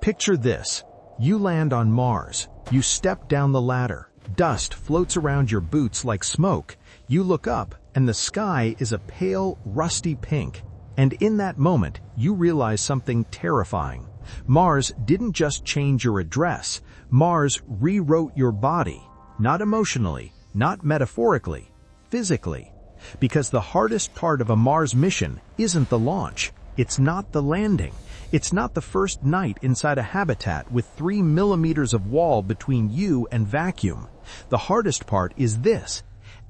Picture this. You land on Mars. You step down the ladder. Dust floats around your boots like smoke. You look up, and the sky is a pale, rusty pink. And in that moment, you realize something terrifying. Mars didn't just change your address. Mars rewrote your body. Not emotionally, not metaphorically, physically. Because the hardest part of a Mars mission isn't the launch. It's not the landing. It's not the first night inside a habitat with 3 millimeters of wall between you and vacuum. The hardest part is this.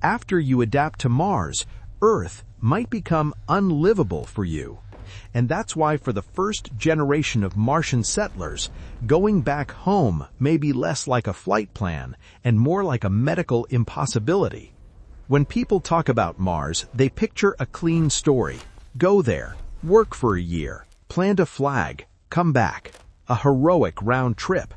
After you adapt to Mars, Earth might become unlivable for you. And that's why for the first generation of Martian settlers, going back home may be less like a flight plan and more like a medical impossibility. When people talk about Mars, they picture a clean story. Go there, work for a year, plant a flag, come back. A heroic round trip.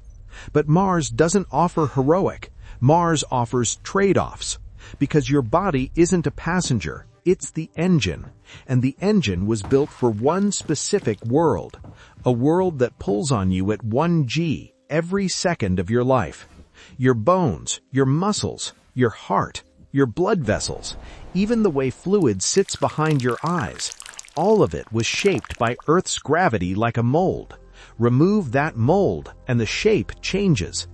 But Mars doesn't offer heroic. Mars offers trade-offs. Because your body isn't a passenger, it's the engine. And the engine was built for one specific world. A world that pulls on you at 1 G every second of your life. Your bones, your muscles, your heart, your blood vessels, even the way fluid sits behind your eyes. All of it was shaped by Earth's gravity like a mold. Remove that mold, and the shape changes.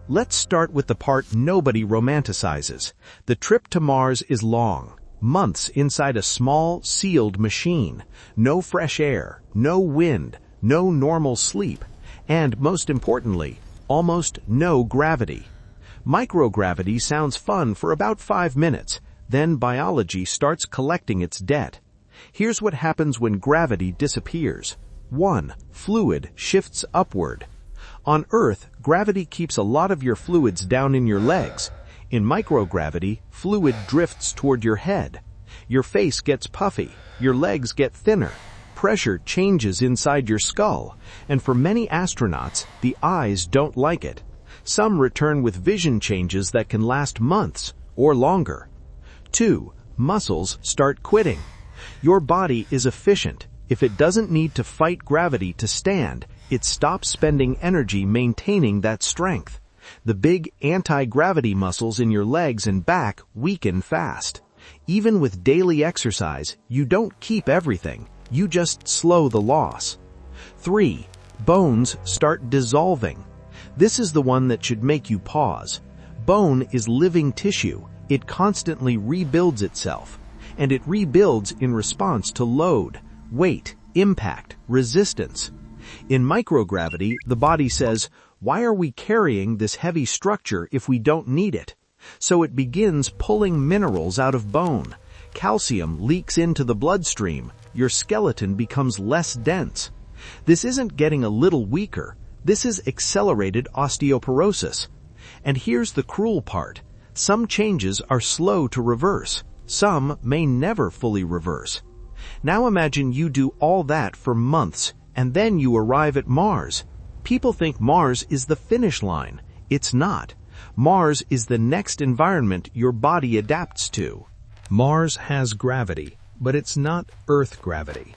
Let's start with the part nobody romanticizes. The trip to Mars is long. Months inside a small, sealed machine. No fresh air, no wind, no normal sleep, and most importantly, almost no gravity. Microgravity sounds fun for about 5 minutes, then biology starts collecting its debt. Here's what happens when gravity disappears. 1. Fluid shifts upward. On Earth, gravity keeps a lot of your fluids down in your legs. In microgravity, fluid drifts toward your head. Your face gets puffy, your legs get thinner, pressure changes inside your skull, and for many astronauts, the eyes don't like it. Some return with vision changes that can last months or longer. 2. Muscles start quitting. Your body is efficient. If it doesn't need to fight gravity to stand, it stops spending energy maintaining that strength. The big anti-gravity muscles in your legs and back weaken fast. Even with daily exercise, you don't keep everything. You just slow the loss. 3. Bones start dissolving. This is the one that should make you pause. Bone is living tissue. It constantly rebuilds itself. And it rebuilds in response to load, weight, impact, resistance. In microgravity, the body says, why are we carrying this heavy structure if we don't need it? So it begins pulling minerals out of bone. Calcium leaks into the bloodstream. Your skeleton becomes less dense. This isn't getting a little weaker. This is accelerated osteoporosis. And here's the cruel part. Some changes are slow to reverse. Some may never fully reverse. Now imagine you do all that for months, and then you arrive at Mars. People think Mars is the finish line. It's not. Mars is the next environment your body adapts to. Mars has gravity, but it's not Earth gravity.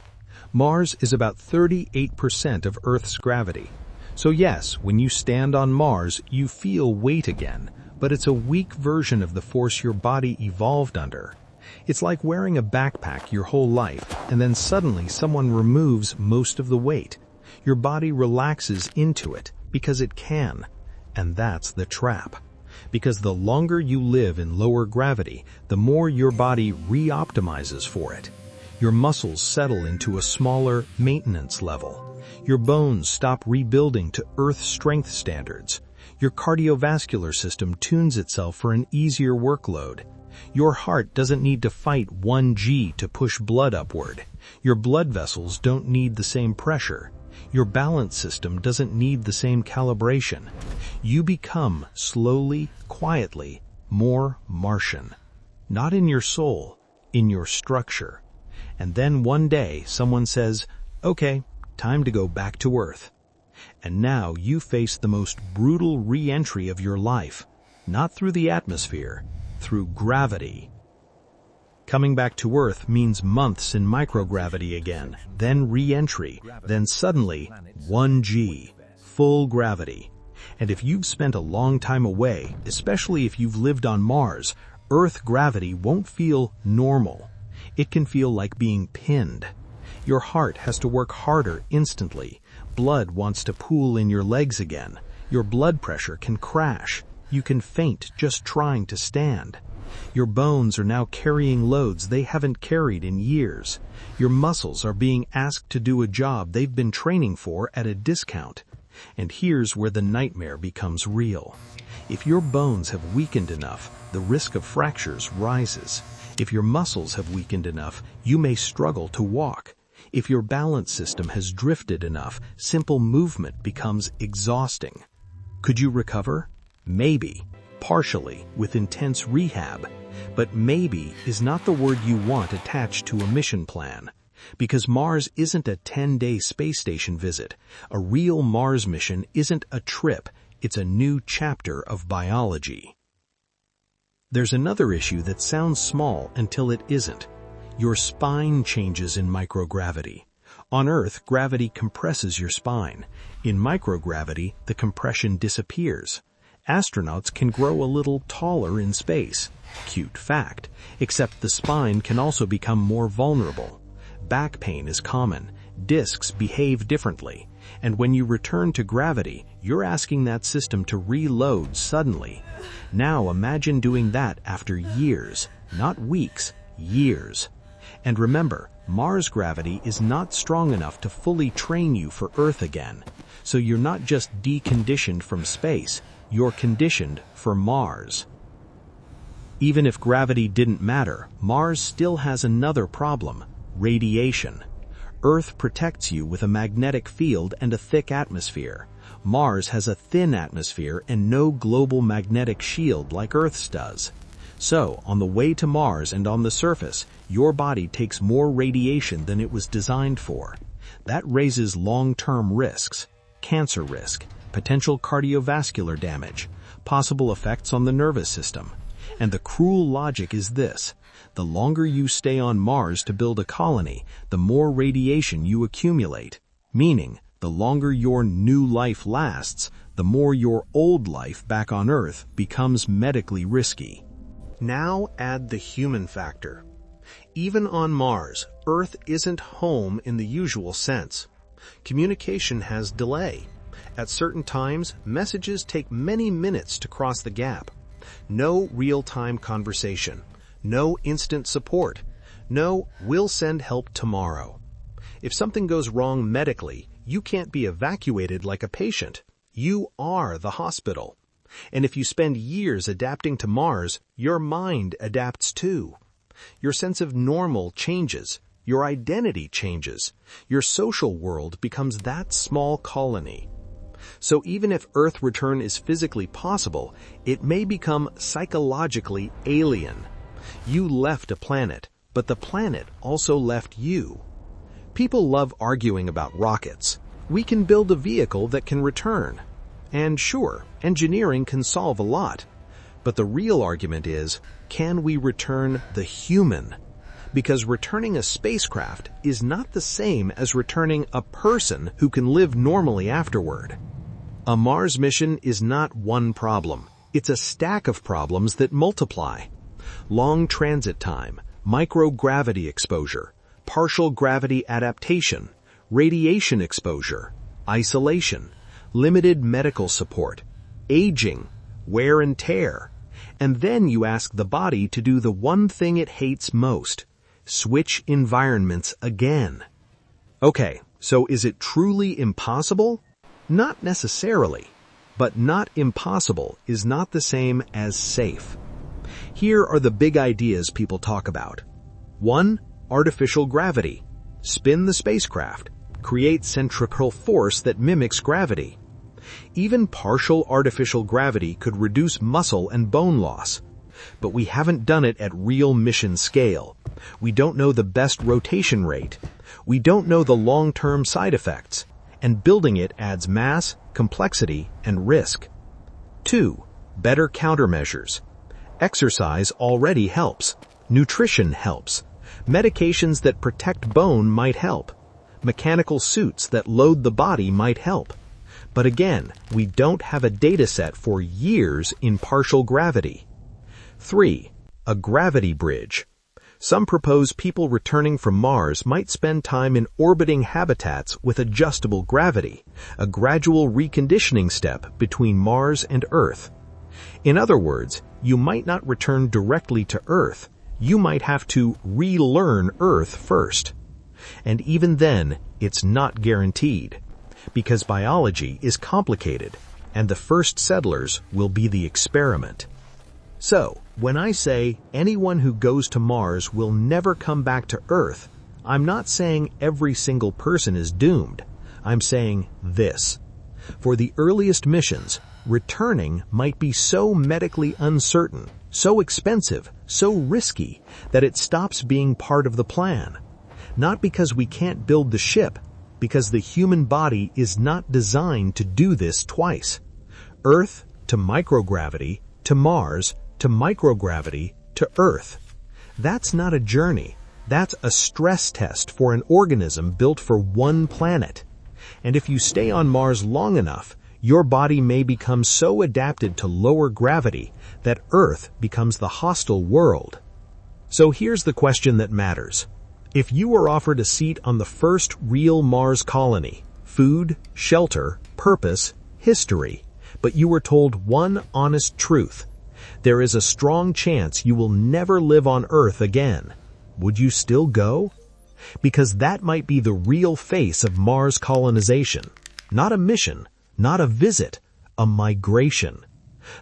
Mars is about 38% of Earth's gravity. So yes, when you stand on Mars, you feel weight again, but it's a weak version of the force your body evolved under. It's like wearing a backpack your whole life, and then suddenly someone removes most of the weight. Your body relaxes into it because it can. And that's the trap. Because the longer you live in lower gravity, the more your body re-optimizes for it. Your muscles settle into a smaller maintenance level. Your bones stop rebuilding to Earth strength standards. Your cardiovascular system tunes itself for an easier workload. Your heart doesn't need to fight 1 G to push blood upward. Your blood vessels don't need the same pressure. Your balance system doesn't need the same calibration. You become, slowly, quietly, more Martian. Not in your soul, in your structure. And then one day someone says, okay, time to go back to Earth. And now you face the most brutal re-entry of your life, not through the atmosphere, through gravity. Coming back to Earth means months in microgravity again, then re-entry, then suddenly 1 G, full gravity. And if you've spent a long time away, especially if you've lived on Mars, Earth gravity won't feel normal. It can feel like being pinned. Your heart has to work harder instantly. Blood wants to pool in your legs again. Your blood pressure can crash. You can faint just trying to stand. Your bones are now carrying loads they haven't carried in years. Your muscles are being asked to do a job they've been training for at a discount. And here's where the nightmare becomes real. If your bones have weakened enough, the risk of fractures rises. If your muscles have weakened enough, you may struggle to walk. If your balance system has drifted enough, simple movement becomes exhausting. Could you recover? Maybe. Partially, with intense rehab. But maybe is not the word you want attached to a mission plan. Because Mars isn't a 10-day space station visit. A real Mars mission isn't a trip, it's a new chapter of biology. There's another issue that sounds small until it isn't. Your spine changes in microgravity. On Earth, gravity compresses your spine. In microgravity, the compression disappears. Astronauts can grow a little taller in space. Cute fact. Except the spine can also become more vulnerable. Back pain is common. Discs behave differently. And when you return to gravity, you're asking that system to reload suddenly. Now imagine doing that after years, not weeks, years. And remember, Mars gravity is not strong enough to fully train you for Earth again. So you're not just deconditioned from space, you're conditioned for Mars. Even if gravity didn't matter, Mars still has another problem: radiation. Earth protects you with a magnetic field and a thick atmosphere. Mars has a thin atmosphere and no global magnetic shield like Earth's does. So, on the way to Mars and on the surface, your body takes more radiation than it was designed for. That raises long-term risks: cancer risk, potential cardiovascular damage, possible effects on the nervous system. And the cruel logic is this: the longer you stay on Mars to build a colony, the more radiation you accumulate. Meaning, the longer your new life lasts, the more your old life back on Earth becomes medically risky. Now add the human factor. Even on Mars, Earth isn't home in the usual sense. Communication has delay. At certain times, messages take many minutes to cross the gap. No real-time conversation. No instant support. No, we'll send help tomorrow. If something goes wrong medically, you can't be evacuated like a patient. You are the hospital. And if you spend years adapting to Mars, your mind adapts too. Your sense of normal changes. Your identity changes. Your social world becomes that small colony. So even if Earth return is physically possible, it may become psychologically alien. You left a planet, but the planet also left you. People love arguing about rockets. We can build a vehicle that can return. And sure, engineering can solve a lot. But the real argument is, can we return the human? Because returning a spacecraft is not the same as returning a person who can live normally afterward. A Mars mission is not one problem. It's a stack of problems that multiply. Long transit time, microgravity exposure, partial gravity adaptation, radiation exposure, isolation, limited medical support, aging, wear and tear. And then you ask the body to do the one thing it hates most: switch environments again. Okay, so is it truly impossible? Not necessarily. But not impossible is not the same as safe. Here are the big ideas people talk about. 1. Artificial gravity. Spin the spacecraft. Create centrifugal force that mimics gravity. Even partial artificial gravity could reduce muscle and bone loss. But we haven't done it at real mission scale. We don't know the best rotation rate. We don't know the long-term side effects. And building it adds mass, complexity, and risk. 2. Better countermeasures. Exercise already helps. Nutrition helps. Medications that protect bone might help. Mechanical suits that load the body might help. But again, we don't have a dataset for years in partial gravity. 3. A gravity bridge. Some propose people returning from Mars might spend time in orbiting habitats with adjustable gravity, a gradual reconditioning step between Mars and Earth. In other words, you might not return directly to Earth. You might have to relearn Earth first. And even then, it's not guaranteed, because biology is complicated, and the first settlers will be the experiment. So, when I say anyone who goes to Mars will never come back to Earth, I'm not saying every single person is doomed. I'm saying this. For the earliest missions, returning might be so medically uncertain, so expensive, so risky, that it stops being part of the plan. Not because we can't build the ship, because the human body is not designed to do this twice. Earth to microgravity, to Mars, to microgravity, to Earth. That's not a journey. That's a stress test for an organism built for one planet. And if you stay on Mars long enough, your body may become so adapted to lower gravity that Earth becomes the hostile world. So here's the question that matters. If you were offered a seat on the first real Mars colony, food, shelter, purpose, history, but you were told one honest truth, there is a strong chance you will never live on Earth again, would you still go? Because that might be the real face of Mars colonization. Not a mission, not a visit, a migration.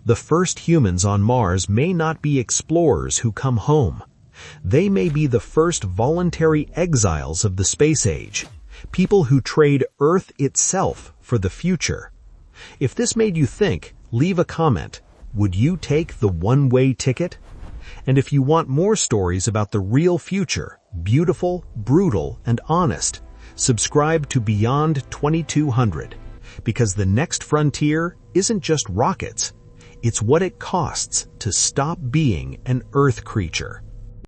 The first humans on Mars may not be explorers who come home. They may be the first voluntary exiles of the space age, people who trade Earth itself for the future. If this made you think, leave a comment. Would you take the one-way ticket? And if you want more stories about the real future, beautiful, brutal, and honest, subscribe to Beyond 2200, because the next frontier isn't just rockets. It's what it costs to stop being an Earth creature.